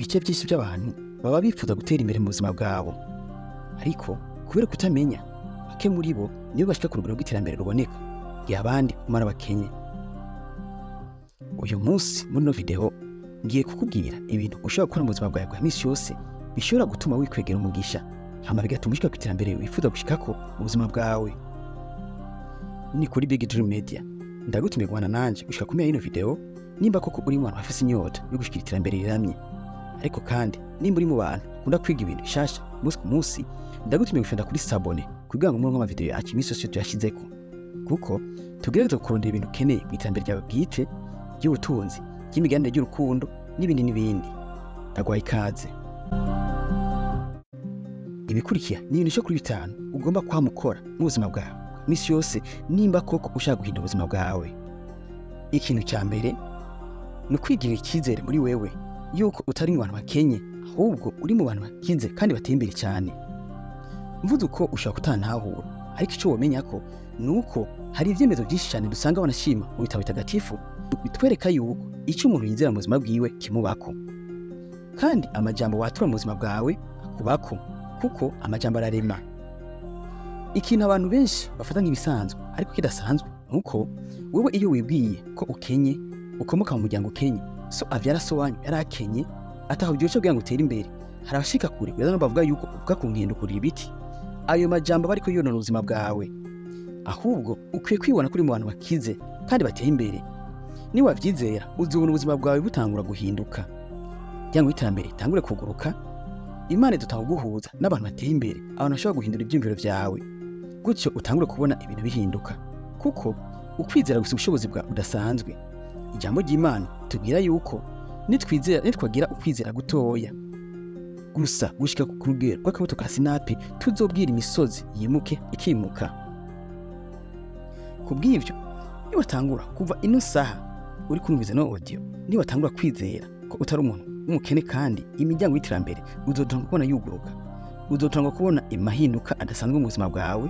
ibice byinshi by'abantu baba bifuza gutera imbere mu buzima bwabo, ariko kubera kutamenya, bake muri bo nibo bashika ku rugero rw'iterambere ruboneka, igihe abandi kumara bakenye. Uyu munsi muri no video ngiye kukubwira ibintu ushobora gukora mu buzima bwawe bwa misi yose bishobora gutuma wikwegera umugisha, hama bigatuma ushika ku iterambere wifuza gushikako mu buzima bwawe. Ni kuri Big Dream Media, ndagutumiye guhana nanje gushika kumenya ino video nimba koko uri mu bantu bafise inyota yo gushikira iterambere riramye. Ariko kandi nimba uri mu bantu ukunda kwiga ibintu bishasha umunsi ku munsi, ndagutumiye gufenda kuri sabone kugira ngo muronke amavideo yacu imisi yose tuyashizeko, kuko tugerageza kurondera ibintu ukeneye mu iterambere ryawe bwite, ry'ubutunzi, ry'imiganire y'urukundo n'ibindi n'ibindi. Ndagwaye ikaze. Ibikurikira ni ibintu kuri 5 ugomba kwamukora mu buzima bwawe misi yose nimba koko ushaka guhindura ubuzima bwawe. Ikintu cya mbere ni kwigirira icyizere muri wewe yuko utari mu bantu bakenye, ahubwo uri mu bantu bakize kandi bateye imbere cyane. Mvuze uko ushaka kutantahura, ariko icyo womenya ko nuko hari ibyemezo byinshi cyane dusanga banashima mu bitabo bitagatifu bitwereka yuko icyo umuntu yizera mu buzima bwiwe kimubako, kandi amajambo watura mu buzima bwawe akubako, kuko amajambo ararema. Ikintu abantu benshi bafata nk'ibisanzwe ariko kidasanzwe nuko wowe iyo wibwiye ko ukenye, ukomoka mu muryango ukenye, so avyara so wanyu yarakenye, ataho byose kugira ngo utere imbere, hari abashika kure kugira ngo bavuga yuko uvuga ku nkendo kuri ibiti. Ayo majambo bariko yonona ubuzima bwawe, ahubwo ukwiye kwibona kuri mu bantu bakize kandi bateye imbere. Ni wavyizera uzubona ubuzima bwawe butangura guhinduka, kugira ngo iterambere tangure kuguruka. Imana dutanga guhuza n'abantu bateye imbere, abantu bashobora guhindura ibyumviro byawe, gutyo utangure kubona ibintu bihinduka, kuko ukwizera gusa ubushobozi bwa udasanzwe. Ijambo ry'Imana tubwira yuko nitwagira ukwizera gutoya gusa gushika ku rugero rw'akabuto ka sinapi, tuzobwira imisozi yimuke ikimuka. Kubw'ivyo niwatangura kuva ino saha uri kumviza no audio, niwatangura kwizera ko utari umuntu umukene, kandi imiryango y'iterambere uzotanga kubona yuguruka, uzotanga kubona imahinduka adasanzwe mu buzima bwawe.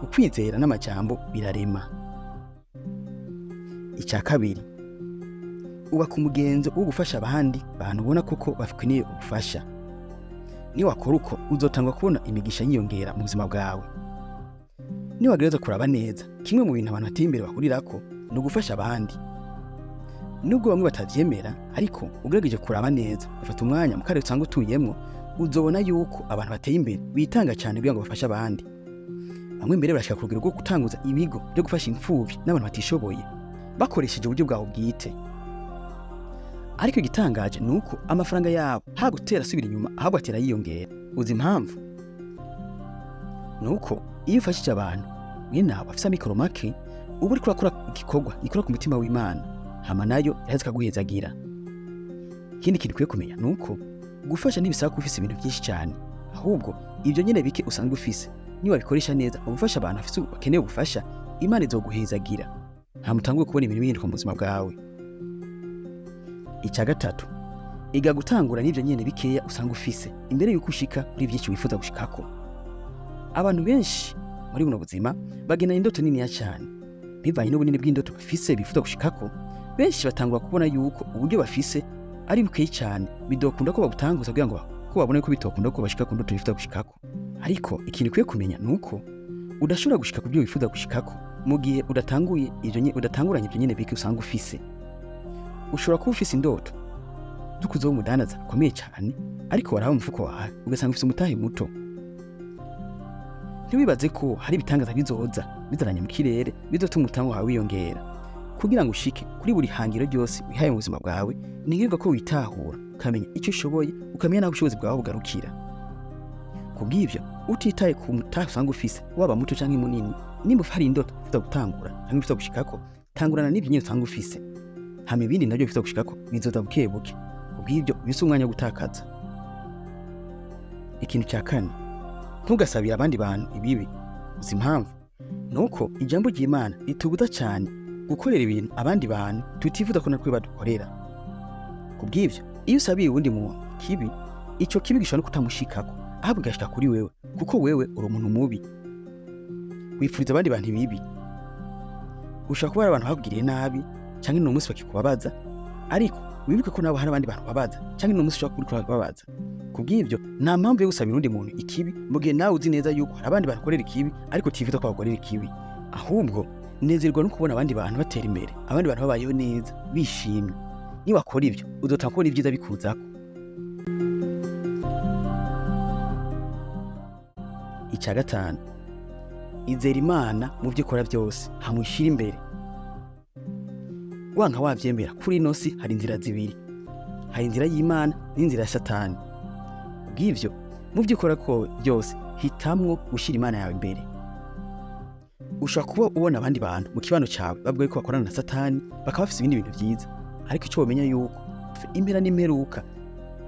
Ukwizera n'amajambo birarema. Icya kabiri, uba ku mugenzo wo gufasha abandi bantu ubona koko bafikeneye ubufasha. Niwakora uko uzotanga kubona imigisha yiyongera mu buzima bwawe. Niwagereza kuraba neza, kimwe mu bintu abantu bateye imbere bahurirako ni ugufasha abandi. Nubwo bamwe batavyemera, ariko ugerageje kuraba neza, ufata umwanya mu karere usanga utuyemwo, uzobona yuko abantu bateye imbere bitanga cyane kugira ngo bafashe abandi. Bamwe mbere barashaka ku rugero rwo gutanguza ibigo byo gufasha imfuvyi n'abantu batishoboye bakoresheje uburyo bwawe bwite. Ariko igitangaje nuko amafaranga yabo ha gutera asubira inyuma, ahubwo atera yiyongera. Uzi impamvu? Nuko iyo ufashije abantu mwene abo bafise amikoro make, uba uri kurakora igikorwa gikora ku mutima w'Imana, hama nayo yaheze kaguhezagira. Ikindi kintu ukwiye kumenya nuko gufasha ntibisaba ko ufise ibintu byinshi cyane, ahubwo ibyo nyene bike usanzwe ufise niwabikoresha neza ugufasha abantu bafise bakeneye gufasha, Imana izoguhezagira, ntamutanguye kubona ibintu bihinduka mu buzima bwawe. Icya gatatu, iga gutangura n'ibyo nyene bikeya usanga ufise imbere yuko ushika kuri byinshi wifuza gushikako. Abantu benshi muri buno buzima bagena indoto nini cyane, bivanye n'ubunini bw'indoto bafise bifuza gushikako. Benshi batangura kubona yuko uburyo bafise ari bukeyi cyane, bidokunda ko babutanguza kugira ngo ko babone ko bitokunda ko bashika ku ndoto bifuza gushikako. Ariko ikintu ukwiye kumenya nuko udashobora gushika ku byo wifuza gushikako mu gihe udatanguranye ibyo nyene bike usanga ufise. Ushobora kuba ufise indoto dukuzo umudandaza akomeye cyane, ariko waraba umufuko wawe ugasanga ufise umutahe muto. Ntiwibaze ko hari ibitangaza bizoza bizaranye mu kirere bizotuma umutango wawe wiyongera. Kugira ngo ushike kuri buri hangiro ryose wihaye mu buzima bwawe, ni ngombwa ko witahura, ukamenya icyo ushoboye, ukamenya naho ubushobozi bwawe bugarukira. Kubw'ivyo utitaye ku mutahe usanga ufise, waba muto canke munini, nimba hari indoto ufuza gutangura cyangwa ufuza gushikako, tangurana n'ibyo nyine usanga ufise, hama ibindi nabyo ufuza gushikako bizoza buke buke. Kubw'ivyo bise umwanya wo gutakaza. Ikintu cya kane, ntugasabira abandi bantu ibibi. Uzi impamvu? Nuko ijambo ry'Imana ritubuza cyane gukorera ibintu abandi bantu tutifuza ko natwe badukorera. Kubw'ivyo iyo usabiye uwundi muntu kibi, ico kibi gishobora kutamushikako, ahubwo gashika kuri wewe, kuko wewe uri umuntu mubi. Wifuriza abandi bantu bibi. Ushaka kuba abantu bakugiriye nabi, cyangwa no munsi bakikubabaza, ariko wibuke ko nawe hari abandi bantu babaza cyangwa no musi ushobora kuri kubabaza. Kubw'ibyo nta mpamvu yo gusabira undi muntu ikibi mu gihe nawe uzi neza yuko hari abandi bantu bakorera ikibi ariko tifite ko bakorera ikibi. Ahubwo nezerwa no kubona abandi bantu batera imbere, abandi bantu babayeho neza bishimye. Niwakora ibyo uzotanga kubona ibyiza bikuzako. Icya gatanu, izera Imana mu byo ikora byose, hamushira imbere. Wanka wavyemera, kuri ino si hari inzira zibiri, hari inzira y'Imana n'inzira ya Satani. Bw'ivyo mu byo ikora ko byose hitamwo gushira Imana yawe imbere. Ushobora kuba ubona abandi bantu mu kibano cyawe bavuga ko bakorana na Satani, bakaba bafite ibindi bintu byiza, ariko icyo wamenya yuko impera n'imperuka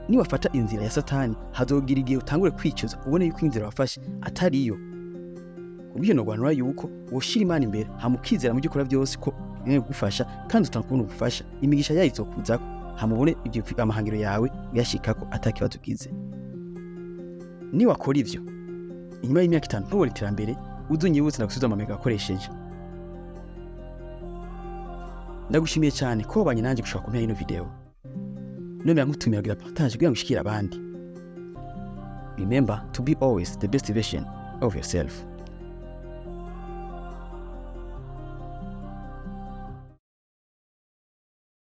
niwafata inzira ya Satani hazogira igihe utangure kwicuza ubone yuko inzira wafashe atariyo. Kubw'ibyo nogwanura yuko woshira Imana imbere hamukizera mu byo ukora byose ko bimwe gufasha kandi utakubona ubufasha, imigisha yayo izokuzako hamubone ibyo amahangiro yawe uyashikako atakibazo ugize. Niwakora ivyo inyuma y'imyaka 5 ntubone iterambere, uzunyibutse nagusubiza amamega akoresheje. Ndagushimiye cyane ko wabanye nanjye gushaka kumenya ino video. None nkutumira kugira partage kugira ngo ushikire abandi. Remember to be always the best version of yourself.